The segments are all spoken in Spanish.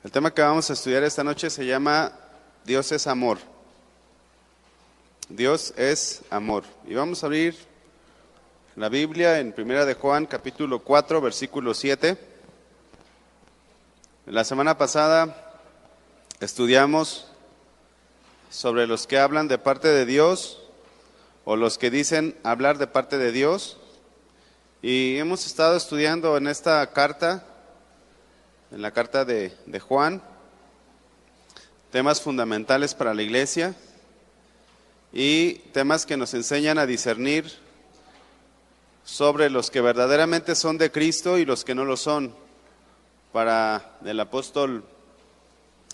El tema que vamos a estudiar esta noche se llama Dios es amor. Dios es amor. Y vamos a abrir la Biblia en Primera de Juan, capítulo 4, versículo 7. La semana pasada estudiamos sobre los que hablan de parte de Dios o los que dicen hablar de parte de Dios. Y hemos estado estudiando en esta carta, en la carta de Juan, temas fundamentales para la iglesia y temas que nos enseñan a discernir sobre los que verdaderamente son de Cristo y los que no lo son. Para el apóstol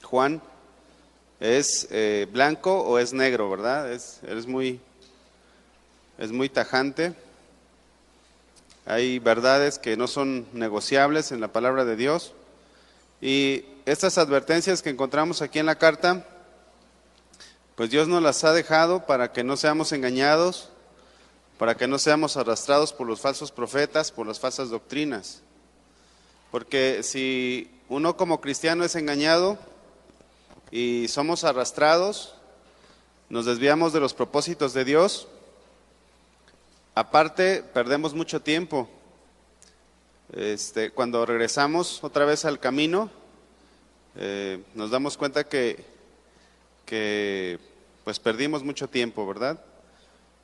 Juan, ¿es blanco o es negro, verdad? Es muy tajante. Hay verdades que no son negociables en la palabra de Dios. Y estas advertencias que encontramos aquí en la carta, pues Dios nos las ha dejado para que no seamos engañados, para que no seamos arrastrados por los falsos profetas, por las falsas doctrinas. Porque si uno como cristiano es engañado y somos arrastrados, nos desviamos de los propósitos de Dios, aparte perdemos mucho tiempo. Cuando regresamos otra vez al camino, nos damos cuenta que pues perdimos mucho tiempo, ¿verdad?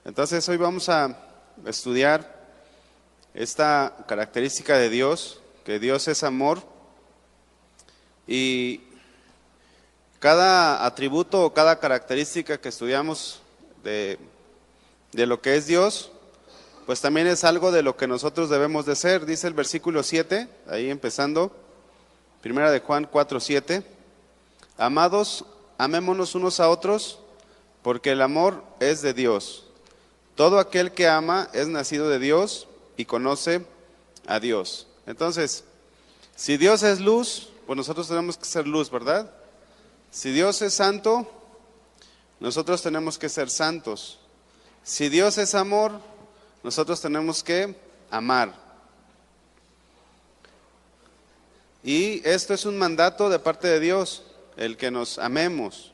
Entonces hoy vamos a estudiar esta característica de Dios, que Dios es amor, y cada atributo o cada característica que estudiamos de lo que es Dios, pues también es algo de lo que nosotros debemos de ser. Dice el versículo 7, ahí empezando, Primera de Juan 4, 7. Amados, amémonos unos a otros, porque el amor es de Dios. Todo aquel que ama es nacido de Dios y conoce a Dios. Entonces, si Dios es luz, pues nosotros tenemos que ser luz, ¿verdad? Si Dios es santo, nosotros tenemos que ser santos. Si Dios es amor, nosotros tenemos que amar. Y esto es un mandato de parte de Dios, el que nos amemos.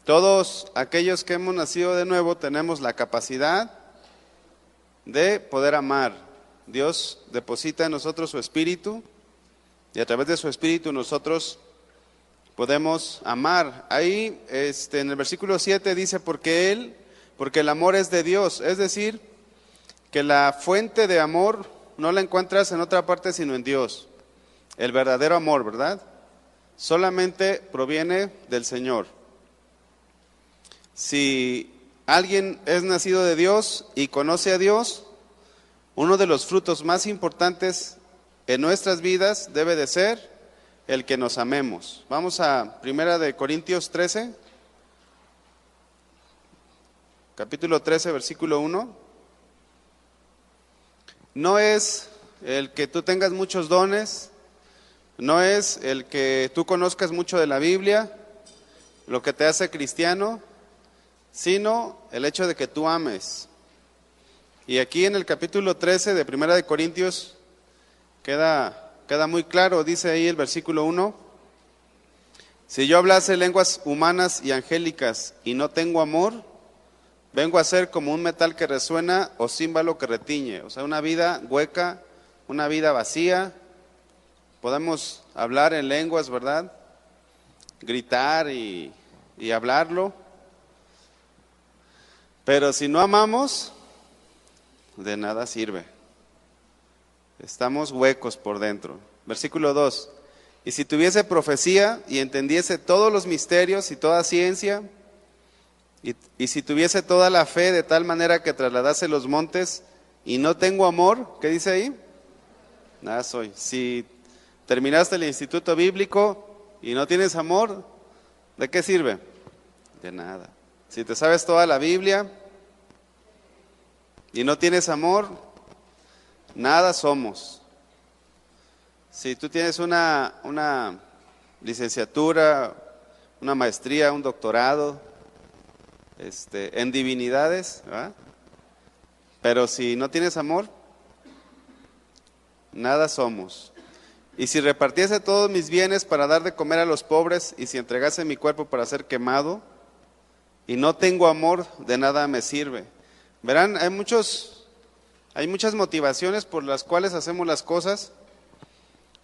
Todos aquellos que hemos nacido de nuevo tenemos la capacidad de poder amar. Dios deposita en nosotros su espíritu y a través de su espíritu nosotros podemos amar. Ahí en el versículo 7 dice porque el amor es de Dios, es decir, que la fuente de amor no la encuentras en otra parte sino en Dios. El verdadero amor, ¿verdad? Solamente proviene del Señor. Si alguien es nacido de Dios y conoce a Dios, uno de los frutos más importantes en nuestras vidas debe de ser el que nos amemos. Vamos a Primera de Corintios 13, capítulo 13, versículo 1. No es el que tú tengas muchos dones, no es el que tú conozcas mucho de la Biblia, lo que te hace cristiano, sino el hecho de que tú ames. Y aquí en el capítulo 13 de Primera de Corintios queda muy claro, dice ahí el versículo 1, si yo hablase lenguas humanas y angélicas y no tengo amor, vengo a ser como un metal que resuena o címbalo que retiñe. O sea, una vida hueca, una vida vacía. Podemos hablar en lenguas, ¿verdad? Gritar y hablarlo. Pero si no amamos, de nada sirve. Estamos huecos por dentro. Versículo 2. Y si tuviese profecía y entendiese todos los misterios y toda ciencia, y si tuviese toda la fe de tal manera que trasladase los montes y no tengo amor, ¿qué dice ahí? Nada soy. Si terminaste el instituto bíblico y no tienes amor, ¿de qué sirve? De nada. Si te sabes toda la Biblia y no tienes amor, nada somos. Si tú tienes una licenciatura, una maestría, un doctorado, en divinidades, ¿verdad? Pero si no tienes amor, nada somos. Y si repartiese todos mis bienes para dar de comer a los pobres, y si entregase mi cuerpo para ser quemado, y no tengo amor, de nada me sirve. Verán, hay muchas motivaciones por las cuales hacemos las cosas,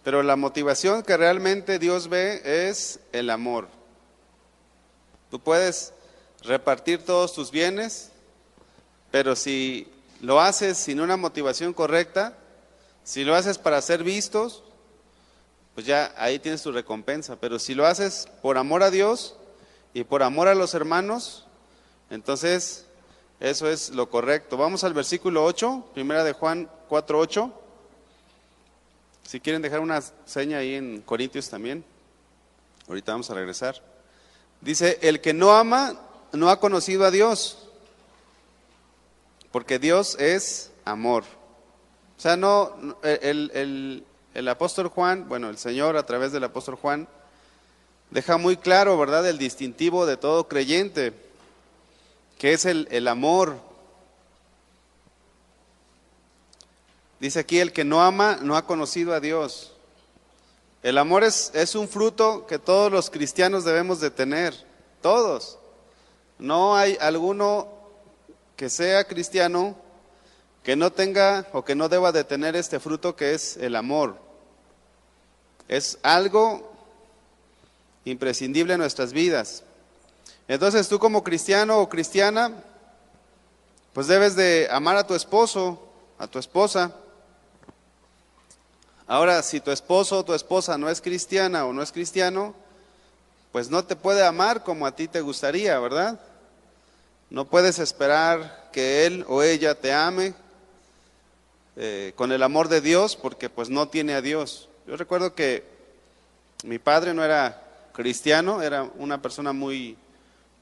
pero la motivación que realmente Dios ve es el amor. Tú puedes repartir todos tus bienes, pero si lo haces sin una motivación correcta, si lo haces para ser vistos, pues ya ahí tienes tu recompensa. Pero si lo haces por amor a Dios y por amor a los hermanos, entonces eso es lo correcto. Vamos al versículo 8, primera de Juan 4:8. Si quieren dejar una seña ahí en Corintios también. Ahorita vamos a regresar. Dice, el que no ama no ha conocido a Dios, porque Dios es amor. O sea, el apóstol Juan, bueno, el Señor a través del apóstol Juan, deja muy claro, ¿verdad?, el distintivo de todo creyente, que es el amor. Dice aquí, el que no ama no ha conocido a Dios. El amor es un fruto que todos los cristianos debemos de tener, todos. No hay alguno que sea cristiano que no tenga o que no deba de tener este fruto, que es el amor. Es algo imprescindible en nuestras vidas. Entonces tú como cristiano o cristiana, pues debes de amar a tu esposo, a tu esposa. Ahora, si tu esposo o tu esposa no es cristiana o no es cristiano, pues no te puede amar como a ti te gustaría, ¿verdad? No puedes esperar que él o ella te ame con el amor de Dios, porque pues no tiene a Dios. Yo recuerdo que mi padre no era cristiano, era una persona muy,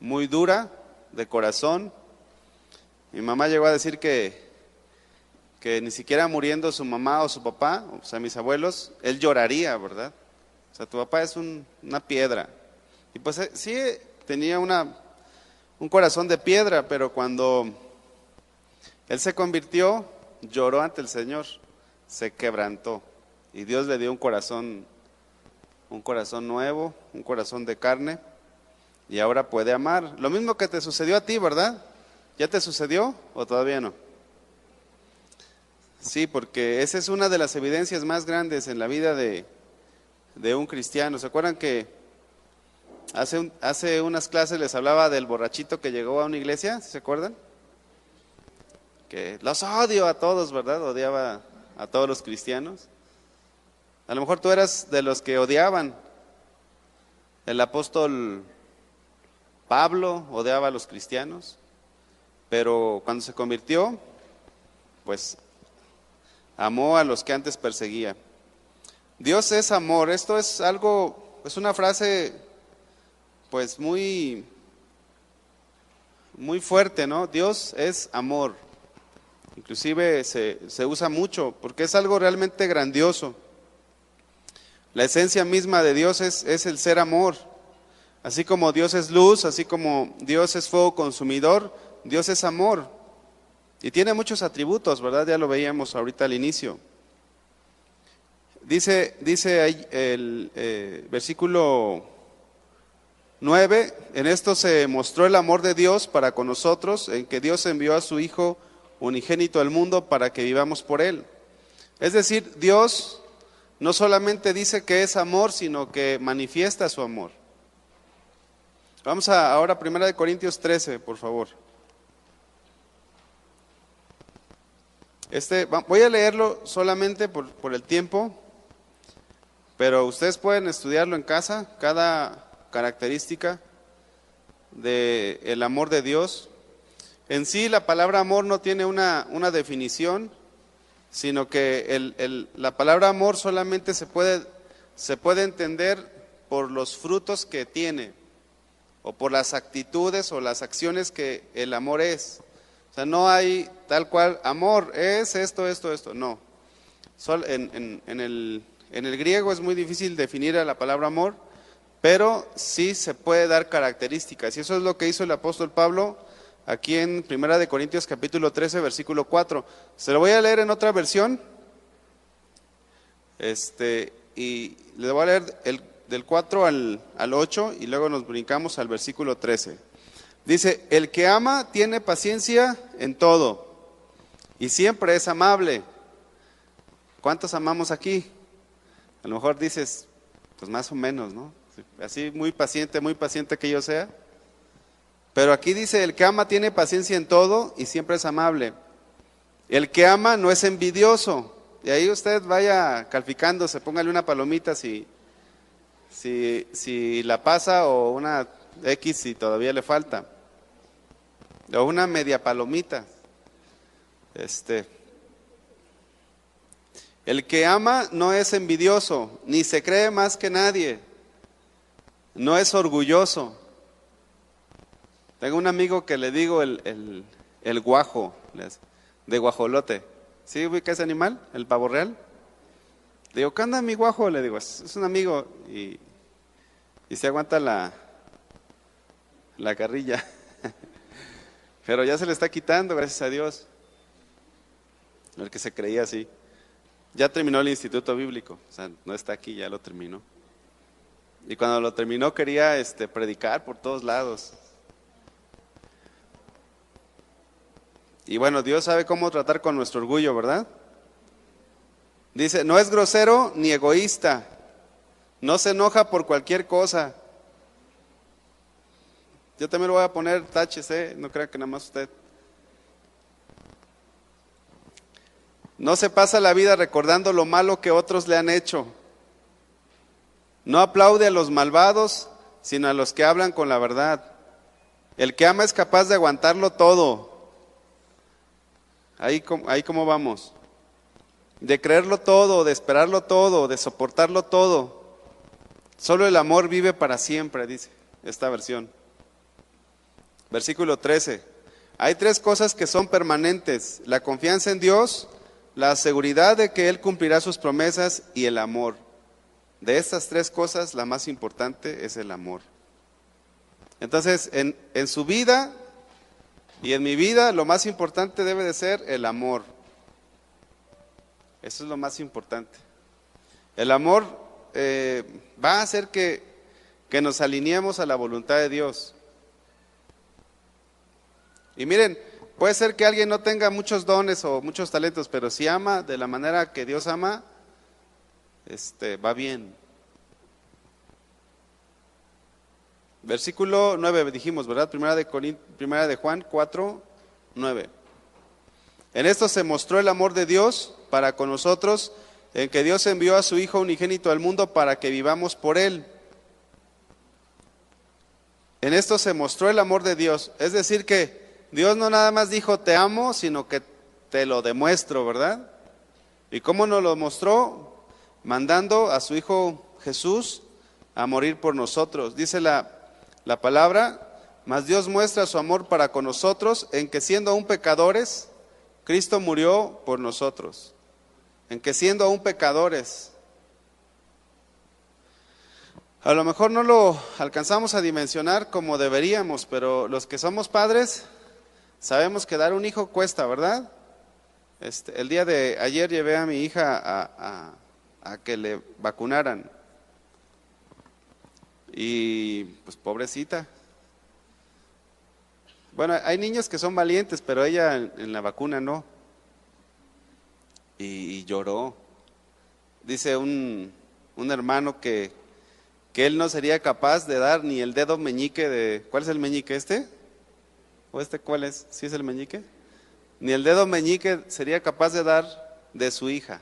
muy dura de corazón. Mi mamá llegó a decir que ni siquiera muriendo su mamá o su papá, o sea, mis abuelos, él lloraría, ¿verdad? O sea, tu papá es una piedra. Y pues sí, tenía un corazón de piedra, pero cuando él se convirtió, lloró ante el Señor, se quebrantó. Y Dios le dio un corazón nuevo, un corazón de carne, y ahora puede amar. Lo mismo que te sucedió a ti, ¿verdad? ¿Ya te sucedió o todavía no? Sí, porque esa es una de las evidencias más grandes en la vida de un cristiano. ¿Se acuerdan que hace unas clases les hablaba del borrachito que llegó a una iglesia? ¿Se acuerdan? Que los odio a todos, ¿verdad? Odiaba a todos los cristianos. A lo mejor tú eras de los que odiaban. El apóstol Pablo odiaba a los cristianos, pero cuando se convirtió, pues amó a los que antes perseguía. Dios es amor. Esto es algo, es una frase pues muy, muy fuerte, ¿no? Dios es amor. Inclusive se usa mucho porque es algo realmente grandioso. La esencia misma de Dios es el ser amor. Así como Dios es luz, así como Dios es fuego consumidor, Dios es amor. Y tiene muchos atributos, ¿verdad? Ya lo veíamos ahorita al inicio. Dice ahí el versículo 9, en esto se mostró el amor de Dios para con nosotros, en que Dios envió a su Hijo unigénito al mundo para que vivamos por Él. Es decir, Dios no solamente dice que es amor, sino que manifiesta su amor. Vamos ahora a 1 Corintios 13, por favor. Voy a leerlo solamente por el tiempo, pero ustedes pueden estudiarlo en casa, cada característica del amor de Dios. En sí, la palabra amor no tiene una definición, sino que la palabra amor solamente se puede entender por los frutos que tiene, o por las actitudes o las acciones que el amor es. O sea, no hay tal cual, amor es esto, no. En el griego es muy difícil definir a la palabra amor, pero sí se puede dar características, y eso es lo que hizo el apóstol Pablo aquí en 1 Corintios capítulo 13, versículo 4. Se lo voy a leer en otra versión. y le voy a leer del 4 al 8 y luego nos brincamos al versículo 13. Dice, el que ama tiene paciencia en todo y siempre es amable. ¿Cuántos amamos aquí? A lo mejor dices, pues más o menos, ¿no? Así muy paciente que yo sea. Pero aquí dice, el que ama tiene paciencia en todo y siempre es amable. El que ama no es envidioso. Y ahí usted vaya calificándose, póngale una palomita si la pasa o una X si todavía le falta. O una media palomita. El que ama no es envidioso, ni se cree más que nadie. No es orgulloso. Tengo un amigo que le digo el guajo, de guajolote. ¿Sí ubica ese animal? El pavo real. Le digo, ¿qué anda mi guajo? Le digo, es un amigo y se aguanta la carrilla. Pero ya se le está quitando, gracias a Dios. El que se creía así. Ya terminó el instituto bíblico, o sea, no está aquí, ya lo terminó. Y cuando lo terminó quería predicar por todos lados. Y bueno, Dios sabe cómo tratar con nuestro orgullo, ¿verdad? Dice, no es grosero ni egoísta, no se enoja por cualquier cosa. Yo también lo voy a poner taches, no crean que nada más usted. No se pasa la vida recordando lo malo que otros le han hecho. No aplaude a los malvados, sino a los que hablan con la verdad. El que ama es capaz de aguantarlo todo. Ahí cómo vamos. De creerlo todo, de esperarlo todo, de soportarlo todo. Solo el amor vive para siempre, dice esta versión. Versículo 13. Hay 3 cosas que son permanentes: la confianza en Dios, la seguridad de que Él cumplirá sus promesas y el amor. De estas 3 cosas, la más importante es el amor. Entonces, en su vida y en mi vida, lo más importante debe de ser el amor. Eso es lo más importante. El amor va a hacer que nos alineemos a la voluntad de Dios. Y miren, puede ser que alguien no tenga muchos dones o muchos talentos, pero si ama de la manera que Dios ama, va bien. Versículo 9 dijimos, ¿verdad? Primera de Juan 4, 9. En esto se mostró el amor de Dios para con nosotros, en que Dios envió a su Hijo unigénito al mundo para que vivamos por Él. En esto se mostró el amor de Dios, es decir que Dios no nada más dijo te amo, sino que te lo demuestro, ¿verdad? ¿Y cómo nos lo mostró? Mandando a su Hijo Jesús a morir por nosotros. Dice la palabra, mas Dios muestra su amor para con nosotros en que siendo aún pecadores, Cristo murió por nosotros. En que siendo aún pecadores. A lo mejor no lo alcanzamos a dimensionar como deberíamos, pero los que somos padres sabemos que dar un hijo cuesta, ¿verdad? El día de ayer llevé a mi hija a que le vacunaran. Y pues pobrecita. Bueno, hay niños que son valientes, pero ella en la vacuna no. Y lloró. Dice un hermano que él no sería capaz de dar ni el dedo meñique de... ¿Cuál es el meñique? ¿O cuál es? ¿Sí es el meñique? Ni el dedo meñique sería capaz de dar de su hija.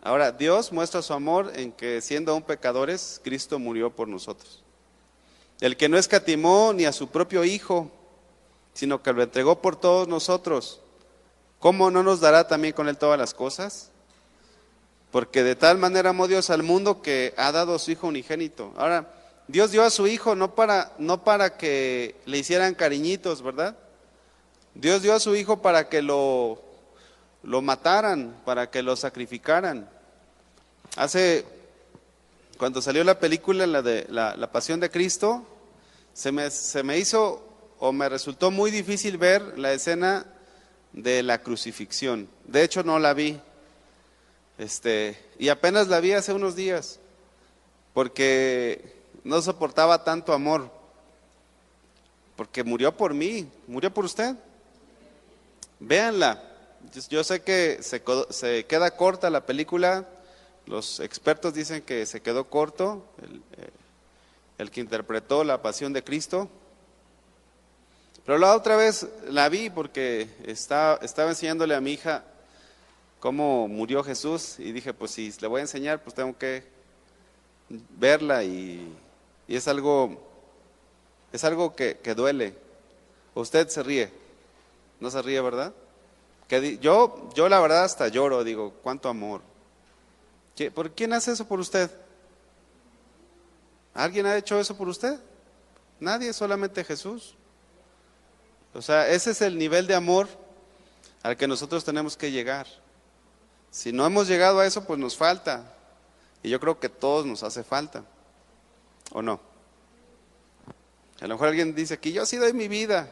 Ahora, Dios muestra su amor en que siendo aún pecadores, Cristo murió por nosotros. El que no escatimó ni a su propio Hijo, sino que lo entregó por todos nosotros, ¿cómo no nos dará también con Él todas las cosas? Porque de tal manera amó Dios al mundo que ha dado a su Hijo unigénito. Ahora, Dios dio a su Hijo no para que le hicieran cariñitos, ¿verdad? Dios dio a su Hijo para que lo mataran, para que lo sacrificaran. Cuando salió la película, la Pasión de Cristo, se me hizo o me resultó muy difícil ver la escena de la crucifixión. De hecho, no la vi. Y apenas la vi hace unos días, porque no soportaba tanto amor, porque murió por mí, murió por usted. Véanla. Yo sé que se queda corta la película, los expertos dicen que se quedó corto el que interpretó la pasión de Cristo, pero la otra vez la vi porque estaba enseñándole a mi hija cómo murió Jesús y dije, pues si le voy a enseñar, pues tengo que verla y es algo que duele. Usted se ríe, no se ríe, ¿verdad? Yo la verdad hasta lloro, digo, cuánto amor. ¿Por quién hace eso por usted? ¿Alguien ha hecho eso por usted? Nadie, solamente Jesús. O sea, ese es el nivel de amor al que nosotros tenemos que llegar. Si no hemos llegado a eso, pues nos falta. Y yo creo que a todos nos hace falta. ¿O no? A lo mejor alguien dice aquí, yo sí doy mi vida.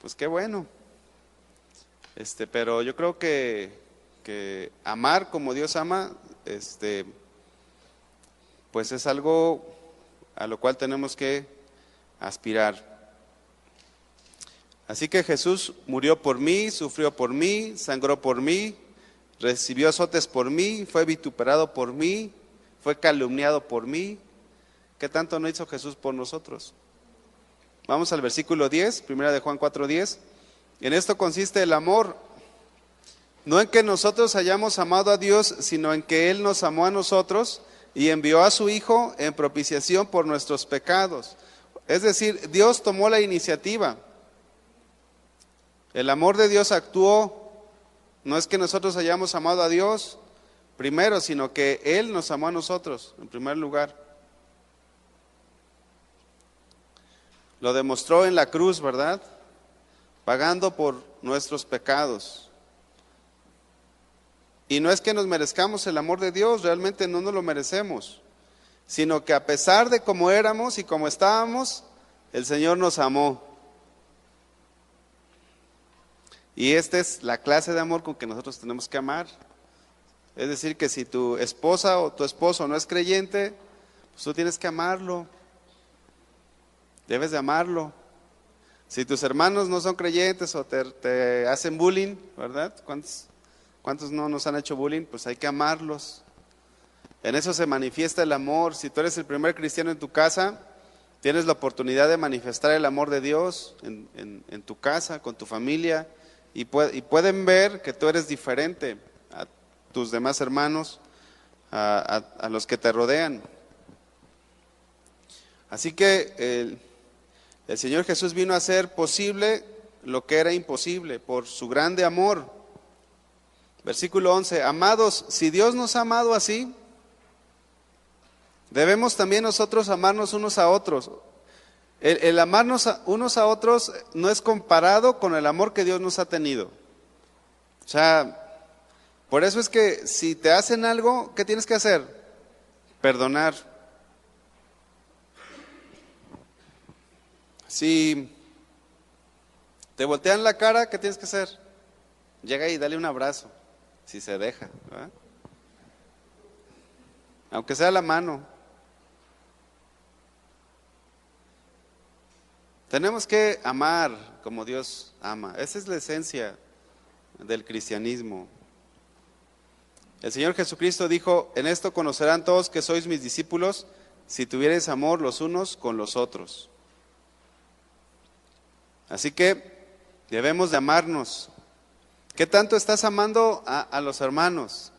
Pues qué bueno. Pero yo creo que amar como Dios ama, pues es algo a lo cual tenemos que aspirar. Así que Jesús murió por mí, sufrió por mí, sangró por mí, recibió azotes por mí, fue vituperado por mí, fue calumniado por mí. ¿Qué tanto no hizo Jesús por nosotros? Vamos al versículo 10, primera de Juan 4:10. En esto consiste el amor, no en que nosotros hayamos amado a Dios, sino en que Él nos amó a nosotros y envió a su Hijo en propiciación por nuestros pecados. Es decir, Dios tomó la iniciativa. El amor de Dios actuó, no es que nosotros hayamos amado a Dios primero, sino que Él nos amó a nosotros en primer lugar. Lo demostró en la cruz, ¿verdad? Pagando por nuestros pecados. Y no es que nos merezcamos el amor de Dios, realmente no nos lo merecemos, sino que a pesar de cómo éramos y cómo estábamos, el Señor nos amó. Y esta es la clase de amor con que nosotros tenemos que amar. Es decir, que si tu esposa o tu esposo no es creyente, pues tú tienes que amarlo. Debes de amarlo. Si tus hermanos no son creyentes o te hacen bullying, ¿verdad? ¿Cuántos no nos han hecho bullying? Pues hay que amarlos. En eso se manifiesta el amor. Si tú eres el primer cristiano en tu casa, tienes la oportunidad de manifestar el amor de Dios en tu casa, con tu familia, y pueden ver que tú eres diferente a tus demás hermanos, a los que te rodean. Así que el Señor Jesús vino a hacer posible lo que era imposible por su grande amor. Versículo 11, amados, si Dios nos ha amado así, debemos también nosotros amarnos unos a otros. El amarnos unos a otros no es comparado con el amor que Dios nos ha tenido. O sea, por eso es que si te hacen algo, ¿qué tienes que hacer? Perdonar. Si te voltean la cara, ¿qué tienes que hacer? Llega y dale un abrazo, si se deja, ¿verdad? Aunque sea la mano. Tenemos que amar como Dios ama. Esa es la esencia del cristianismo. El Señor Jesucristo dijo, en esto conocerán todos que sois mis discípulos, si tuviereis amor los unos con los otros. Así que debemos de amarnos. ¿Qué tanto estás amando a los hermanos?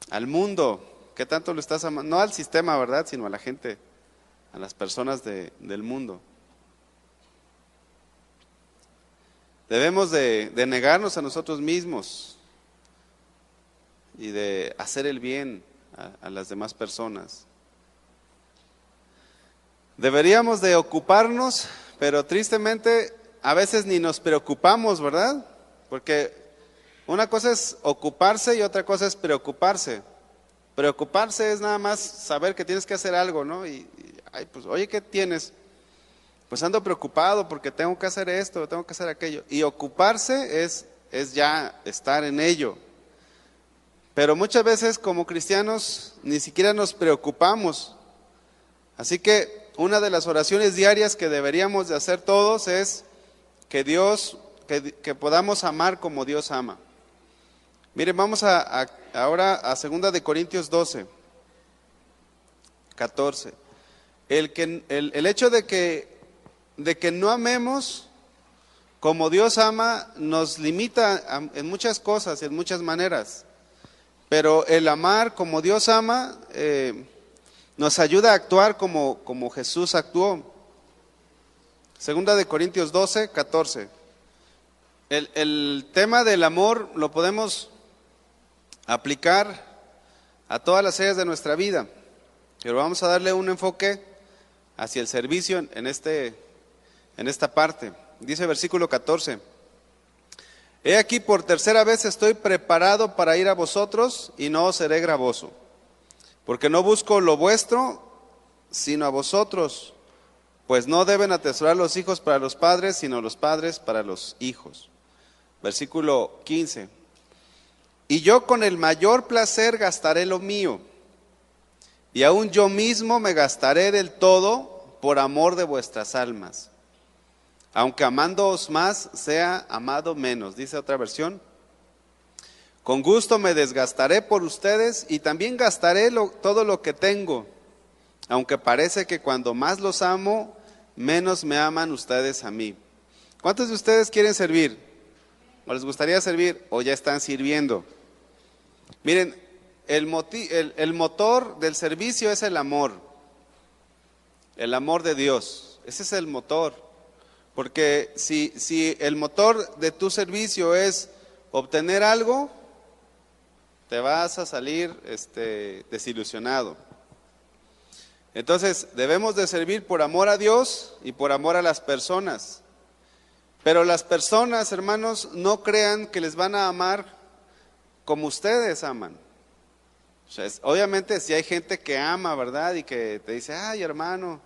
Al mundo. ¿Qué tanto lo estás amando? No al sistema, ¿verdad? Sino a la gente, a las personas del mundo. Debemos de negarnos a nosotros mismos y de hacer el bien a las demás personas. Deberíamos de ocuparnos, pero tristemente a veces ni nos preocupamos, ¿verdad? Porque una cosa es ocuparse y otra cosa es preocuparse. Preocuparse es nada más saber que tienes que hacer algo, ¿no? Ay, pues, oye, ¿qué tienes? Pues ando preocupado porque tengo que hacer esto, tengo que hacer aquello. Y ocuparse es ya estar en ello. Pero muchas veces como cristianos ni siquiera nos preocupamos. Así que una de las oraciones diarias que deberíamos de hacer todos es que podamos amar como Dios ama. Miren, vamos ahora a 2 de Corintios 12, 14. El hecho de que no amemos como Dios ama nos limita en muchas cosas, en muchas maneras. Pero el amar como Dios ama nos ayuda a actuar como Jesús actuó. 2 de Corintios 12, 14. El tema del amor lo podemos aplicar a todas las áreas de nuestra vida, pero vamos a darle un enfoque hacia el servicio en esta parte. Dice versículo 14: He aquí por tercera vez estoy preparado para ir a vosotros y no os seré gravoso, porque no busco lo vuestro, sino a vosotros, pues no deben atesorar los hijos para los padres, sino los padres para los hijos. Versículo 15: Y yo con el mayor placer gastaré lo mío, y aún yo mismo me gastaré del todo por amor de vuestras almas. Aunque amándoos más, sea amado menos. Dice otra versión: Con gusto me desgastaré por ustedes y también gastaré todo lo que tengo, aunque parece que cuando más los amo, menos me aman ustedes a mí. ¿Cuántos de ustedes quieren servir? ¿O les gustaría servir? ¿O ya están sirviendo? Miren, el motor del servicio es el amor de Dios. Ese es el motor. Porque si el motor de tu servicio es obtener algo, te vas a salir desilusionado. Entonces, debemos de servir por amor a Dios y por amor a las personas. Pero las personas, hermanos, no crean que les van a amar como ustedes aman. O sea, obviamente si hay gente que ama, ¿verdad? Y que te dice, ay, hermano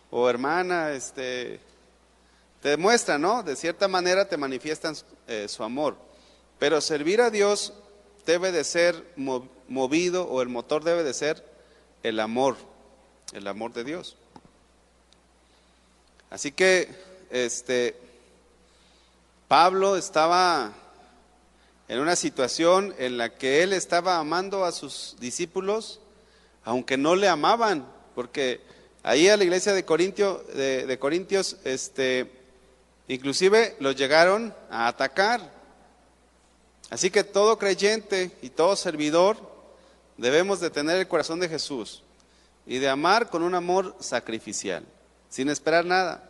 o hermana, te demuestran, ¿no? De cierta manera te manifiestan su amor. Pero servir a Dios debe de ser movido, o el motor debe de ser el amor de Dios. Así que Pablo estaba en una situación en la que él estaba amando a sus discípulos, aunque no le amaban, porque ahí a la iglesia de Corintios, inclusive los llegaron a atacar. Así que todo creyente y todo servidor debemos de tener el corazón de Jesús y de amar con un amor sacrificial, sin esperar nada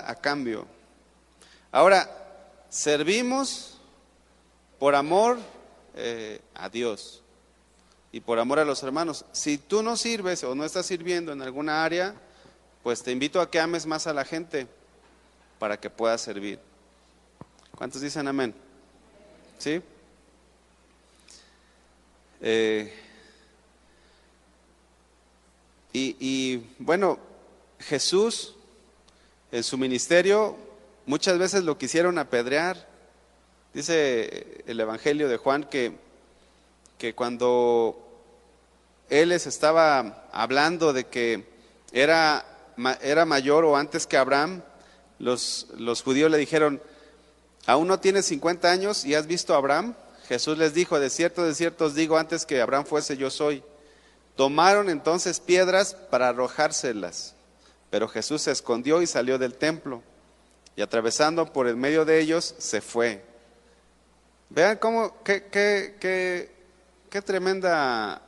a cambio. Ahora, servimos por amor a Dios y por amor a los hermanos. Si tú no sirves o no estás sirviendo en alguna área, pues te invito a que ames más a la gente para que puedas servir. ¿Cuántos dicen amén? ¿Sí? Y bueno, Jesús en su ministerio muchas veces lo quisieron apedrear. Dice el Evangelio de Juan que cuando él les estaba hablando de que era mayor o antes que Abraham, los judíos le dijeron, ¿aún no tienes 50 años y has visto a Abraham? Jesús les dijo, de cierto os digo, antes que Abraham fuese, yo soy. Tomaron entonces piedras para arrojárselas, pero Jesús se escondió y salió del templo, y atravesando por el medio de ellos, se fue. Vean cómo, qué tremenda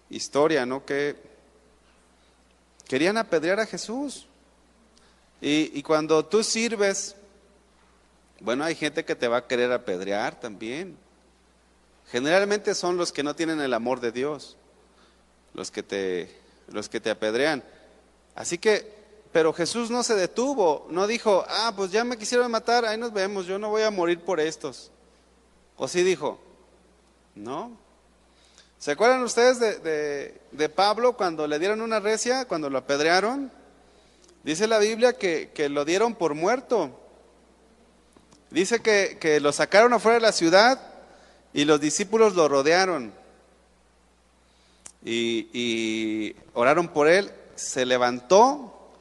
historia, ¿no? Que querían apedrear a Jesús. Y cuando tú sirves, bueno, hay gente que te va a querer apedrear también. Generalmente son los que no tienen el amor de Dios, los que te apedrean. Así que, pero Jesús no se detuvo, no dijo, pues ya me quisieron matar, ahí nos vemos, yo no voy a morir por estos. ¿O sí dijo? No. ¿Se acuerdan ustedes de Pablo cuando le dieron una recia, cuando lo apedrearon? Dice la Biblia que lo dieron por muerto. Dice que lo sacaron afuera de la ciudad y los discípulos lo rodearon y oraron por él, se levantó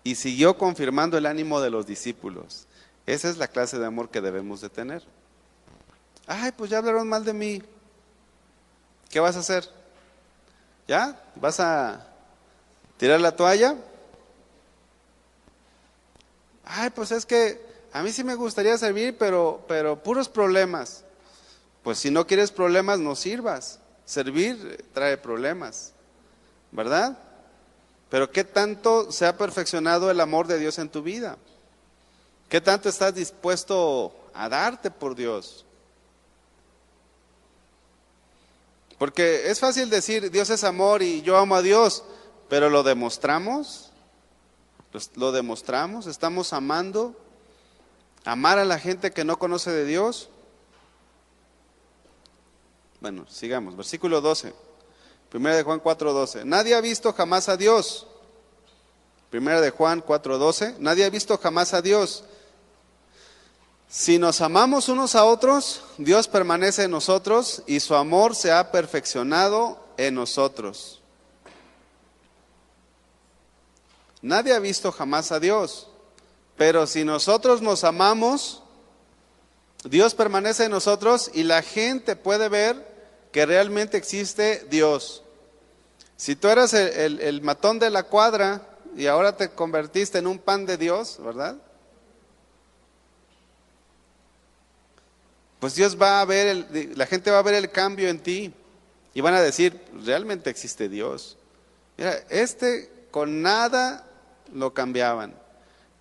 y siguió confirmando el ánimo de los discípulos. Esa es la clase de amor que debemos de tener. Ay, pues ya hablaron mal de mí. ¿Qué vas a hacer? ¿Ya? ¿Vas a tirar la toalla? Ay, pues es que a mí sí me gustaría servir, pero puros problemas. Pues si no quieres problemas, no sirvas. Servir trae problemas, ¿verdad? Pero ¿qué tanto se ha perfeccionado el amor de Dios en tu vida? ¿Qué tanto estás dispuesto a darte por Dios? Porque es fácil decir, Dios es amor y yo amo a Dios, pero ¿lo demostramos? ¿Lo demostramos? ¿Estamos amando? ¿Amar a la gente que no conoce de Dios? Bueno, sigamos, versículo 12. Primera de Juan 4:12. Nadie ha visto jamás a Dios. Primera de Juan 4:12. Nadie ha visto jamás a Dios. Si nos amamos unos a otros, Dios permanece en nosotros y su amor se ha perfeccionado en nosotros. Nadie ha visto jamás a Dios, pero si nosotros nos amamos, Dios permanece en nosotros y la gente puede ver que realmente existe Dios. Si tú eras el matón de la cuadra y ahora te convertiste en un pan de Dios, ¿verdad? Pues Dios va a ver, la gente va a ver el cambio en ti y van a decir, realmente existe Dios. Mira, con nada lo cambiaban.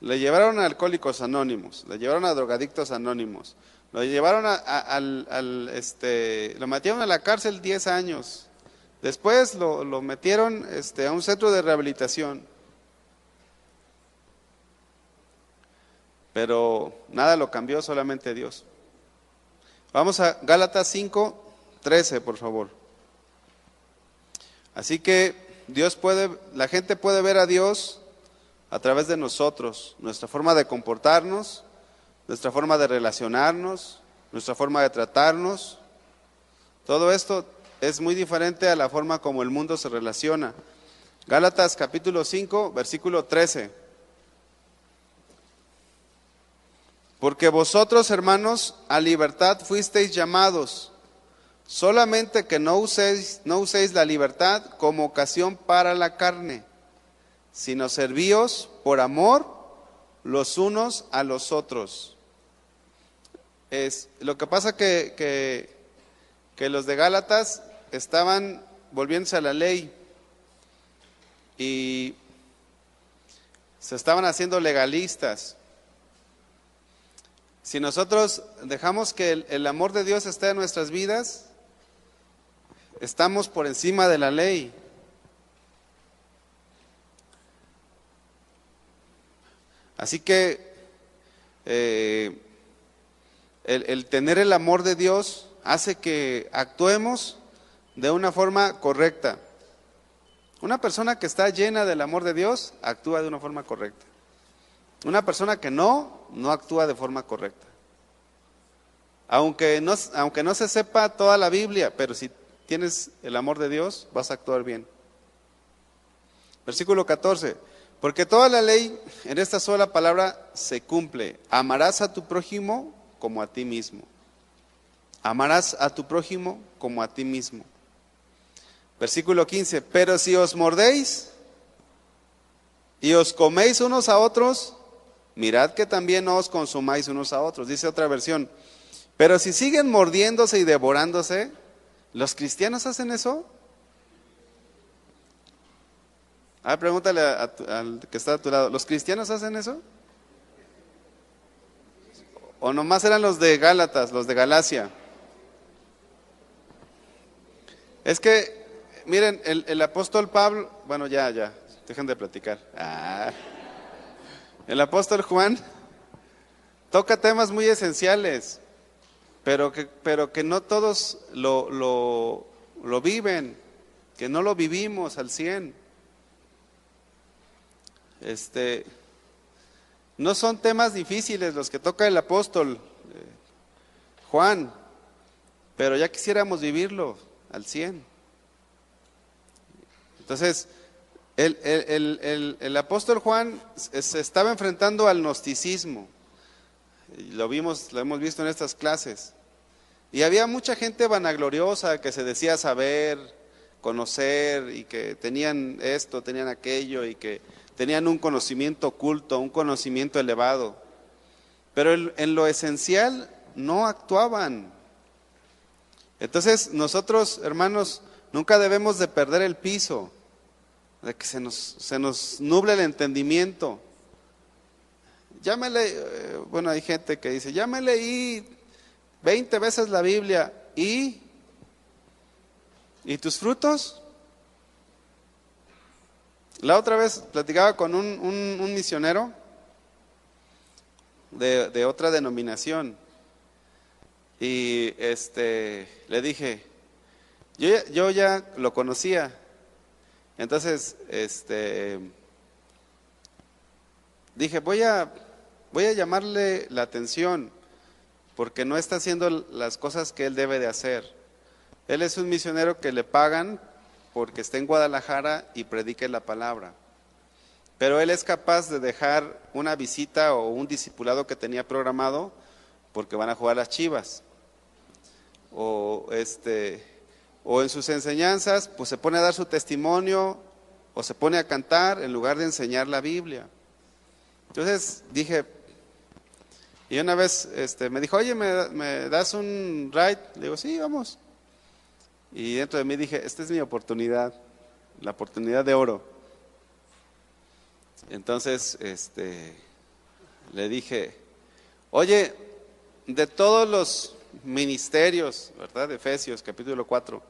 Le llevaron a Alcohólicos Anónimos, le llevaron a Drogadictos Anónimos, lo llevaron lo metieron a la cárcel 10 años. Después lo metieron a un centro de rehabilitación. Pero nada lo cambió, solamente Dios. Vamos a Gálatas 5:13, por favor. Así que la gente puede ver a Dios a través de nosotros, nuestra forma de comportarnos, nuestra forma de relacionarnos, nuestra forma de tratarnos. Todo esto es muy diferente a la forma como el mundo se relaciona. Gálatas capítulo 5, versículo 13. Porque vosotros, hermanos, a libertad fuisteis llamados, solamente que no uséis la libertad como ocasión para la carne, sino servíos por amor los unos a los otros. Lo que pasa que los de Gálatas estaban volviéndose a la ley y se estaban haciendo legalistas. Si nosotros dejamos que el amor de Dios esté en nuestras vidas, estamos por encima de la ley. Así que el tener el amor de Dios hace que actuemos de una forma correcta. Una persona que está llena del amor de Dios actúa de una forma correcta. Una persona que no actúa de forma correcta. Aunque no se sepa toda la Biblia, pero si tienes el amor de Dios, vas a actuar bien. Versículo 14. Porque toda la ley en esta sola palabra se cumple. Amarás a tu prójimo como a ti mismo. Amarás a tu prójimo como a ti mismo. Versículo 15. Pero si os mordéis y os coméis unos a otros, mirad que también no os consumáis unos a otros. Dice otra versión. Pero si siguen mordiéndose y devorándose, ¿los cristianos hacen eso? Pregúntale al que está a tu lado, ¿los cristianos hacen eso? ¿O nomás eran los de Gálatas, los de Galacia? Es que, miren, el apóstol Pablo, bueno, ya, dejen de platicar. El apóstol Juan toca temas muy esenciales, pero que no todos lo viven, que no lo vivimos al 100. No son temas difíciles los que toca el apóstol. Juan, pero ya quisiéramos vivirlo al 100. Entonces, el apóstol Juan se estaba enfrentando al gnosticismo. Lo hemos visto en estas clases. Y había mucha gente vanagloriosa que se decía saber, conocer, y que tenían esto, tenían aquello, y que tenían un conocimiento oculto, un conocimiento elevado. Pero en lo esencial no actuaban. Entonces nosotros, hermanos, nunca debemos de perder el piso, de que se nos nuble el entendimiento. Bueno, hay gente que dice, ya me leí 20 veces la Biblia, ¿y tus frutos? La otra vez platicaba con un misionero de otra denominación, y le dije, yo ya lo conocía, entonces dije, voy a llamarle la atención, porque no está haciendo las cosas que él debe de hacer. Él es un misionero que le pagan porque está en Guadalajara y predique la palabra, pero él es capaz de dejar una visita o un discipulado que tenía programado porque van a jugar las Chivas, o en sus enseñanzas pues se pone a dar su testimonio o se pone a cantar en lugar de enseñar la Biblia. Entonces dije, y una vez me dijo, oye, ¿me das un ride? Le digo, sí, vamos. Y dentro de mí dije, esta es mi oportunidad, la oportunidad de oro. Entonces le dije, oye, de todos los ministerios, ¿verdad? De Efesios capítulo 4,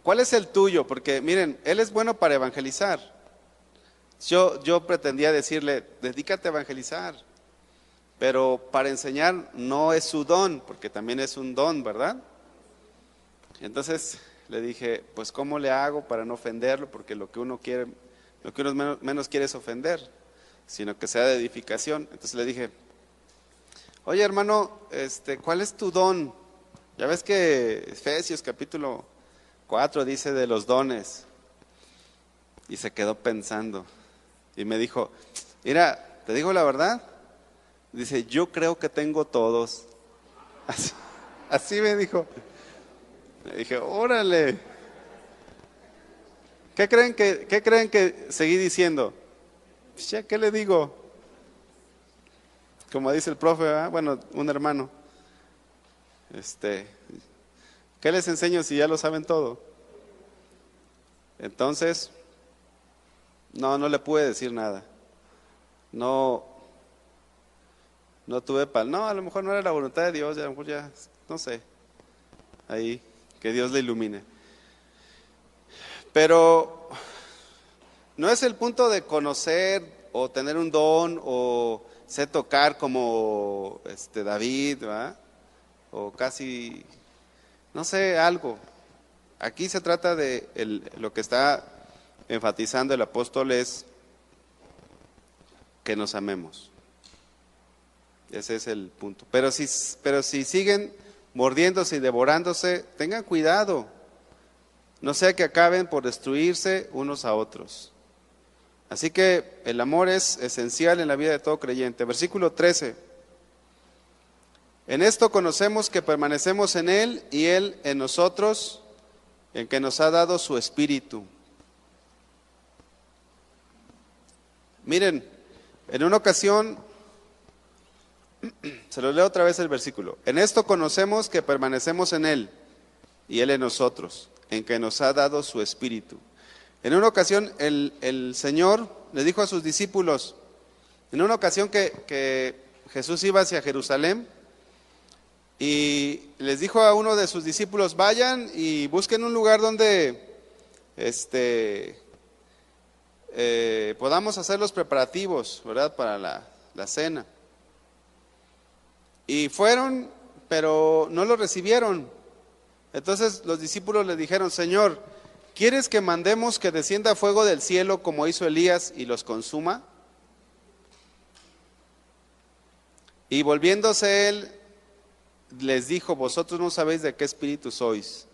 ¿cuál es el tuyo? Porque miren, él es bueno para evangelizar. Yo pretendía decirle, dedícate a evangelizar, pero para enseñar no es su don, porque también es un don, ¿verdad? Entonces le dije, pues ¿cómo le hago para no ofenderlo? Porque lo que uno menos quiere es ofender, sino que sea de edificación. Entonces le dije, oye hermano, ¿cuál es tu don? Ya ves que Efesios capítulo 4 dice de los dones. Y se quedó pensando y me dijo, mira, te digo la verdad. Dice, yo creo que tengo todos. Así me dijo. Le dije, órale. ¿Qué creen que seguí diciendo? Pues ya, ¿qué le digo? Como dice el profe, ¿verdad? Bueno, un hermano. ¿Qué les enseño si ya lo saben todo? Entonces, no le pude decir nada. No tuve a lo mejor no era la voluntad de Dios, a lo mejor ya, no sé, ahí, que Dios le ilumine. Pero no es el punto de conocer o tener un don o sé tocar como David, ¿verdad? O casi, no sé, algo. Aquí se trata de lo que está enfatizando el apóstol es que nos amemos. Ese es el punto. Pero si siguen mordiéndose y devorándose, tengan cuidado. No sea que acaben por destruirse unos a otros. Así que el amor es esencial en la vida de todo creyente. Versículo 13. En esto conocemos que permanecemos en Él y Él en nosotros, en que nos ha dado su Espíritu. Miren, en una ocasión, se lo leo otra vez el versículo. En esto conocemos que permanecemos en Él y Él en nosotros, en que nos ha dado su Espíritu. En una ocasión el Señor le dijo a sus discípulos, en una ocasión que Jesús iba hacia Jerusalén, y les dijo a uno de sus discípulos, vayan y busquen un lugar donde podamos hacer los preparativos, ¿verdad? Para la cena. Y fueron, pero no lo recibieron. Entonces los discípulos le dijeron, Señor, ¿quieres que mandemos que descienda fuego del cielo como hizo Elías y los consuma? Y volviéndose él, les dijo: vosotros no sabéis de qué espíritu sois,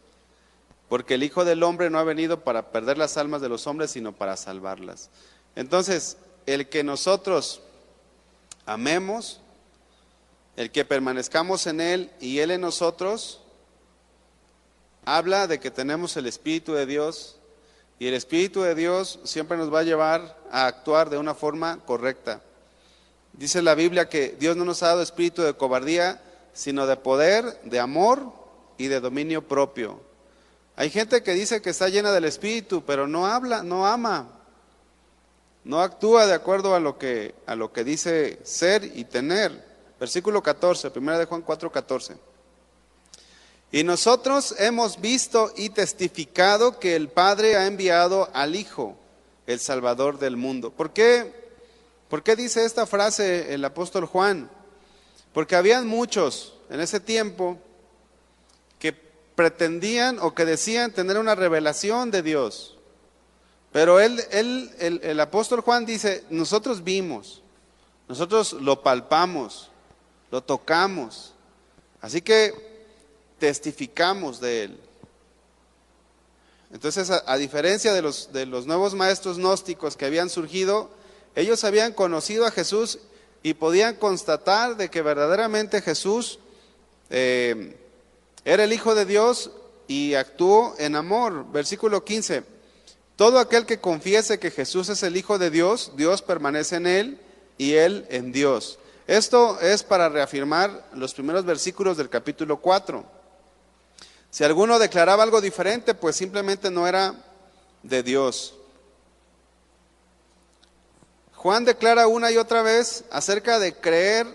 porque el Hijo del Hombre no ha venido para perder las almas de los hombres, sino para salvarlas. Entonces, el que nosotros amemos, el que permanezcamos en Él y Él en nosotros, habla de que tenemos el Espíritu de Dios, y el Espíritu de Dios siempre nos va a llevar a actuar de una forma correcta. Dice la Biblia que Dios no nos ha dado espíritu de cobardía, sino de poder, de amor y de dominio propio. Hay gente que dice que está llena del Espíritu, pero no habla, no ama, no actúa de acuerdo a lo que dice ser y tener. Versículo 14, 1 de Juan 4:14. Y nosotros hemos visto y testificado que el Padre ha enviado al Hijo, el Salvador del mundo. ¿Por qué dice esta frase el apóstol Juan? Porque habían muchos en ese tiempo que pretendían o que decían tener una revelación de Dios. Pero el apóstol Juan dice: nosotros vimos, nosotros lo palpamos, lo tocamos, así que testificamos de Él. Entonces, a diferencia de los nuevos maestros gnósticos que habían surgido, ellos habían conocido a Jesús y podían constatar de que verdaderamente Jesús era el Hijo de Dios y actuó en amor. Versículo 15: todo aquel que confiese que Jesús es el Hijo de Dios, Dios permanece en él y él en Dios. Esto es para reafirmar los primeros versículos del capítulo 4. Si alguno declaraba algo diferente, pues simplemente no era de Dios. Juan declara una y otra vez acerca de creer,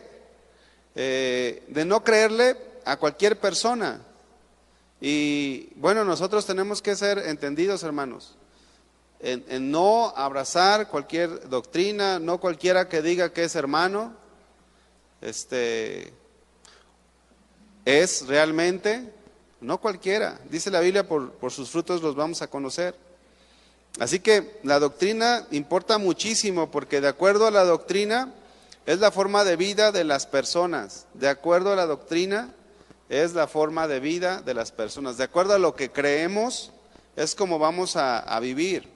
de no creerle a cualquier persona. Y bueno, nosotros tenemos que ser entendidos, hermanos, en no abrazar cualquier doctrina, no cualquiera que diga que es hermano, es realmente, no cualquiera. Dice la Biblia: por sus frutos los vamos a conocer. Así que la doctrina importa muchísimo, porque de acuerdo a la doctrina es la forma de vida de las personas. De acuerdo a la doctrina es la forma de vida de las personas. De acuerdo a lo que creemos es como vamos a vivir.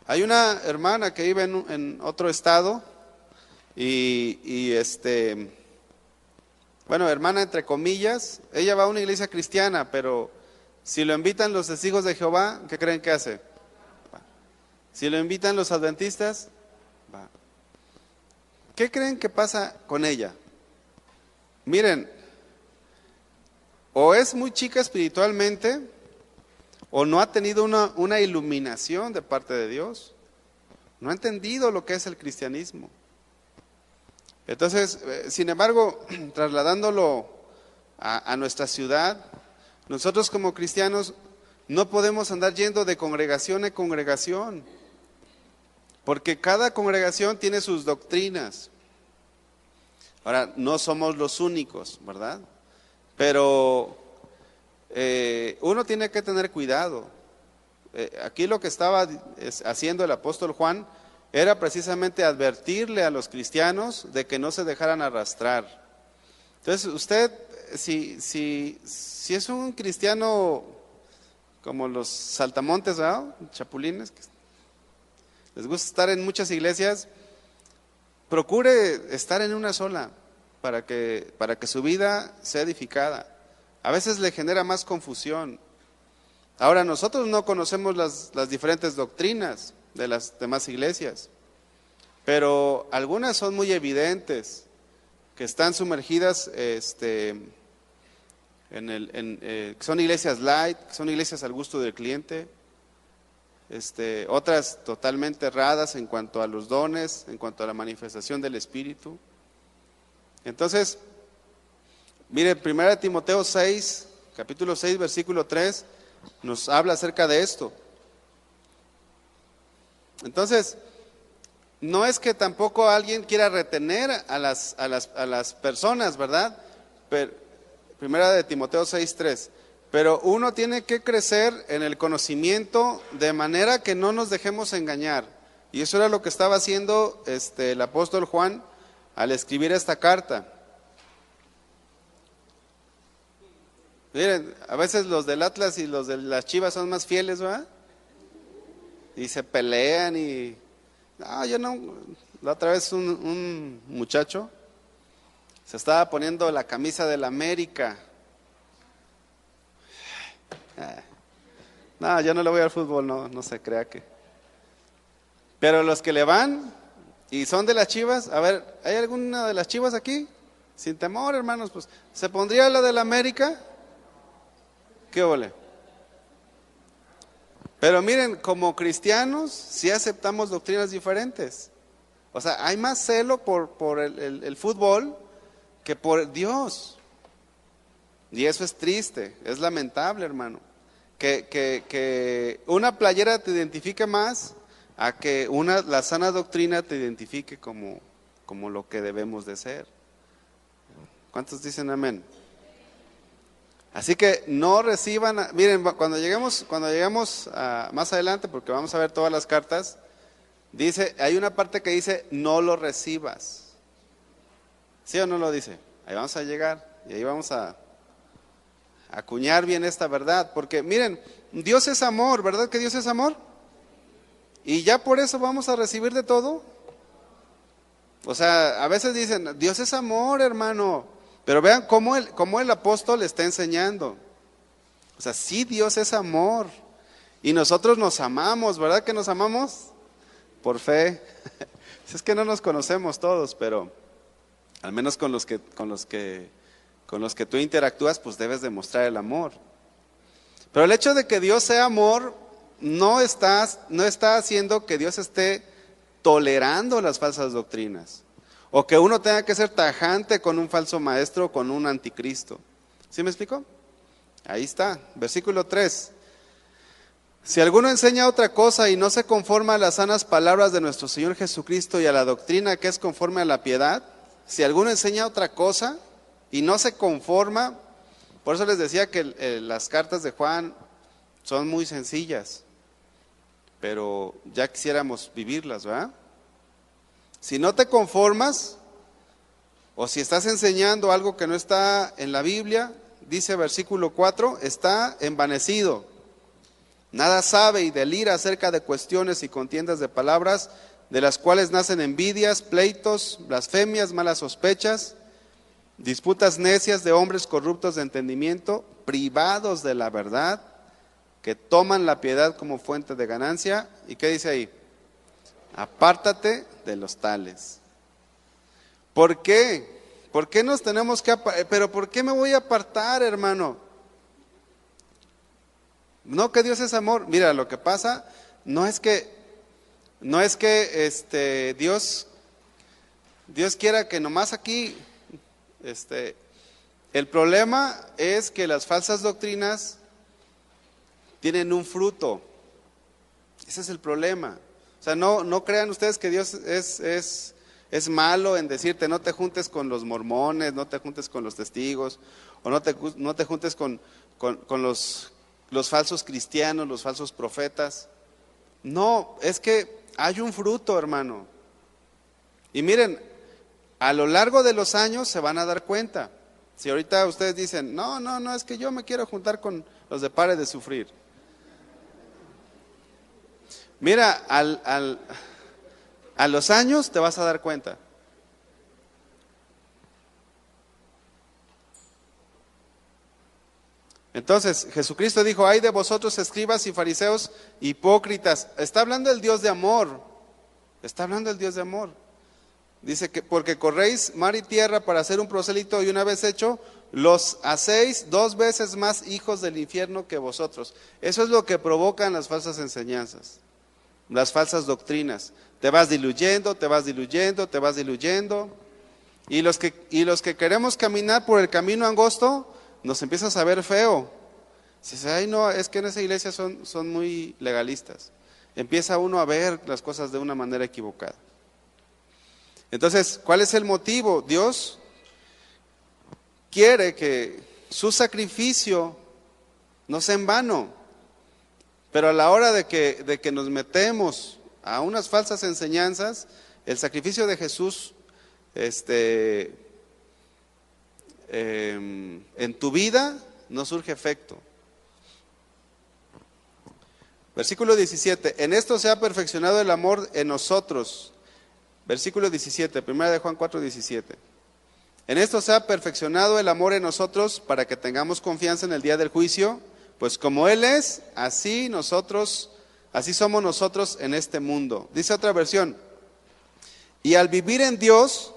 Hay una hermana que vive en otro estado bueno, hermana entre comillas, ella va a una iglesia cristiana, pero si lo invitan los testigos de Jehová, ¿qué creen que hace? Va. Si lo invitan los adventistas, va. ¿Qué creen que pasa con ella? Miren, o es muy chica espiritualmente, o no ha tenido una iluminación de parte de Dios, no ha entendido lo que es el cristianismo. Entonces, sin embargo, trasladándolo a nuestra ciudad, nosotros como cristianos no podemos andar yendo de congregación en congregación, porque cada congregación tiene sus doctrinas. Ahora, no somos los únicos, ¿verdad? Pero uno tiene que tener cuidado. Aquí lo que estaba haciendo el apóstol Juan era precisamente advertirle a los cristianos de que no se dejaran arrastrar. Entonces, usted, si es un cristiano como los saltamontes, ¿verdad? Chapulines, que les gusta estar en muchas iglesias, procure estar en una sola para que su vida sea edificada. A veces le genera más confusión. Ahora, nosotros no conocemos las diferentes doctrinas de las demás iglesias, pero algunas son muy evidentes, que están sumergidas son iglesias light, son iglesias al gusto del cliente, otras totalmente erradas en cuanto a los dones, en cuanto a la manifestación del Espíritu. Entonces, mire, 1 Timoteo 6, capítulo 6, versículo 3, nos habla acerca de esto. Entonces, no es que tampoco alguien quiera retener a las personas, ¿verdad? Pero, 1 Timoteo 6:3, pero uno tiene que crecer en el conocimiento de manera que no nos dejemos engañar. Y eso era lo que estaba haciendo el apóstol Juan al escribir esta carta. Miren, a veces los del Atlas y los de las Chivas son más fieles, ¿verdad? Y se pelean y... No, yo no... La otra vez un muchacho se estaba poniendo la camisa del América. No, yo no le voy al fútbol, no se crea que... Pero los que le van y son de las Chivas, a ver, ¿hay alguna de las Chivas aquí? Sin temor, hermanos, pues, ¿se pondría la del América? ¿Qué ole? Pero miren, como cristianos, sí aceptamos doctrinas diferentes. O sea, hay más celo por el fútbol que por Dios. Y eso es triste, es lamentable, hermano. Que una playera te identifique más a que la sana doctrina te identifique como lo que debemos de ser. ¿Cuántos dicen amén? Así que no reciban, miren, cuando lleguemos más adelante, porque vamos a ver todas las cartas, dice, hay una parte que dice, no lo recibas. ¿Sí o no lo dice? Ahí vamos a llegar y ahí vamos a acuñar bien esta verdad, porque miren, Dios es amor, ¿verdad que Dios es amor? Y ya por eso vamos a recibir de todo. O sea, a veces dicen, Dios es amor, hermano, pero vean cómo el apóstol está enseñando. O sea, sí, Dios es amor y nosotros nos amamos, ¿verdad que nos amamos? Por fe. Es que no nos conocemos todos, pero al menos con los que tú interactúas, pues debes demostrar el amor. Pero el hecho de que Dios sea amor no está haciendo que Dios esté tolerando las falsas doctrinas, o que uno tenga que ser tajante con un falso maestro o con un anticristo. ¿Sí me explico? Ahí está, versículo 3. Si alguno enseña otra cosa y no se conforma a las sanas palabras de nuestro Señor Jesucristo y a la doctrina que es conforme a la piedad, si alguno enseña otra cosa y no se conforma, por eso les decía que las cartas de Juan son muy sencillas, pero ya quisiéramos vivirlas, ¿verdad? Si no te conformas, o si estás enseñando algo que no está en la Biblia, dice versículo 4, está envanecido. Nada sabe y delira acerca de cuestiones y contiendas de palabras, de las cuales nacen envidias, pleitos, blasfemias, malas sospechas, disputas necias de hombres corruptos de entendimiento, privados de la verdad, que toman la piedad como fuente de ganancia. ¿Y qué dice ahí? Apártate de los tales. ¿Por qué? ¿Por qué nos tenemos que apartar? Pero ¿por qué me voy a apartar, hermano? No, que Dios es amor. Mira, lo que pasa no es que Dios quiera que nomás aquí, el problema es que las falsas doctrinas tienen un fruto. Ese es el problema. O sea, no crean ustedes que Dios es malo en decirte no te juntes con los mormones, no te juntes con los testigos, o no te juntes con los falsos cristianos, los falsos profetas. No, es que hay un fruto, hermano. Y miren, a lo largo de los años se van a dar cuenta. Si ahorita ustedes dicen, no, es que yo me quiero juntar con los de Pare de Sufrir. Mira, a los años te vas a dar cuenta. Entonces, Jesucristo dijo, ay de vosotros escribas y fariseos hipócritas. Está hablando el Dios de amor. Está hablando el Dios de amor. Dice que porque corréis mar y tierra para hacer un prosélito y una vez hecho, los hacéis 2 veces más hijos del infierno que vosotros. Eso es lo que provocan las falsas enseñanzas, las falsas doctrinas. Te vas diluyendo, te vas diluyendo, te vas diluyendo. Y los que queremos caminar por el camino angosto, nos empieza a saber feo. Dices, ay no, es que en esa iglesia son muy legalistas. Empieza uno a ver las cosas de una manera equivocada. Entonces, ¿cuál es el motivo? Dios quiere que su sacrificio no sea en vano, pero a la hora de que nos metemos a unas falsas enseñanzas, el sacrificio de Jesús en tu vida no surge efecto. Versículo 17, en esto se ha perfeccionado el amor en nosotros. Versículo 17, 1 de Juan 4, 17. En esto se ha perfeccionado el amor en nosotros para que tengamos confianza en el día del juicio, pues como Él es, así somos nosotros en este mundo. Dice otra versión, y al vivir en Dios,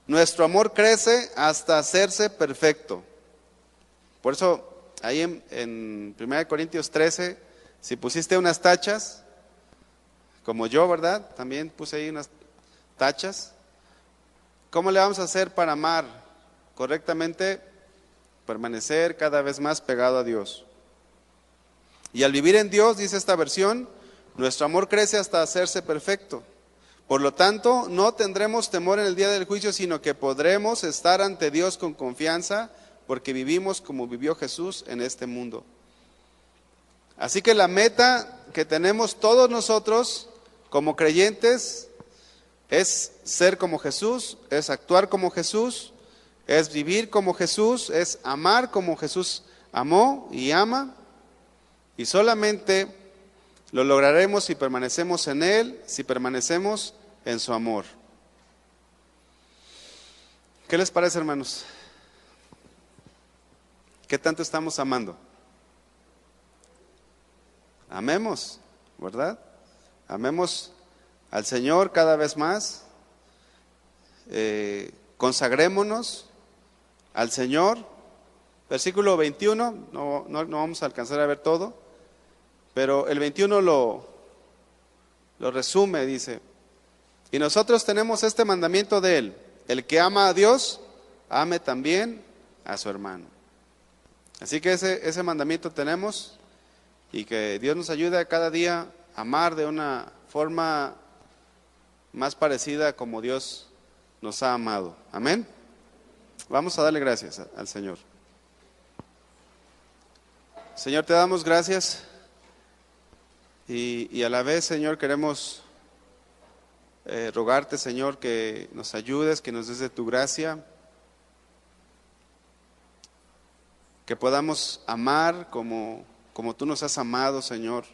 nuestro amor crece hasta hacerse perfecto. Por eso, ahí en 1 Corintios 13, si pusiste unas tachas, como yo, ¿verdad? También puse ahí unas tachas. ¿Cómo le vamos a hacer para amar correctamente? Permanecer cada vez más pegado a Dios. Y al vivir en Dios, dice esta versión, nuestro amor crece hasta hacerse perfecto. Por lo tanto, no tendremos temor en el día del juicio, sino que podremos estar ante Dios con confianza, porque vivimos como vivió Jesús en este mundo. Así que la meta que tenemos todos nosotros como creyentes es ser como Jesús, es actuar como Jesús, es vivir como Jesús, es amar como Jesús amó y ama. Y solamente lo lograremos si permanecemos en Él, si permanecemos en su amor. ¿Qué les parece, hermanos? ¿Qué tanto estamos amando? Amemos, ¿verdad? Amemos al Señor cada vez más. Consagrémonos al Señor. Versículo 21, no vamos a alcanzar a ver todo, pero el 21 lo resume, dice, y nosotros tenemos este mandamiento de Él, el que ama a Dios, ame también a su hermano. Así que ese mandamiento tenemos, y que Dios nos ayude a cada día a amar de una forma más parecida a como Dios nos ha amado. Amén. Vamos a darle gracias al Señor. Señor, te damos gracias y a la vez, Señor, queremos rogarte, Señor, que nos ayudes, que nos des de tu gracia, que podamos amar como tú nos has amado, Señor.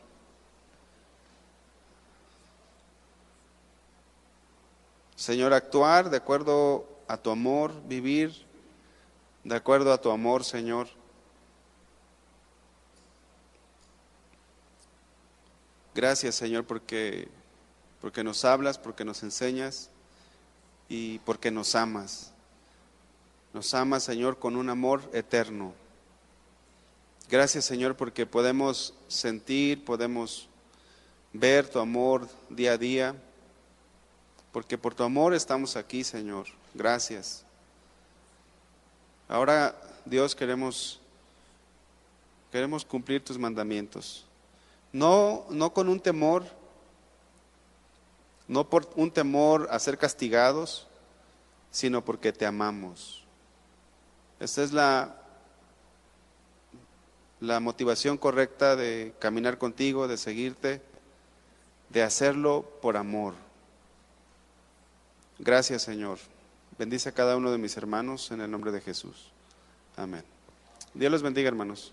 Señor, actuar de acuerdo a tu amor, vivir de acuerdo a tu amor, Señor. Gracias, Señor, porque nos hablas, porque nos enseñas y porque nos amas. Nos amas, Señor, con un amor eterno. Gracias, Señor, porque podemos sentir, podemos ver tu amor día a día, porque por tu amor estamos aquí, Señor. Gracias. Ahora, Dios, queremos cumplir tus mandamientos. No con un temor, no por un temor a ser castigados, sino porque te amamos. Esta es la motivación correcta de caminar contigo, de seguirte, de hacerlo por amor. Gracias, Señor. Bendice a cada uno de mis hermanos en el nombre de Jesús. Amén. Dios los bendiga, hermanos.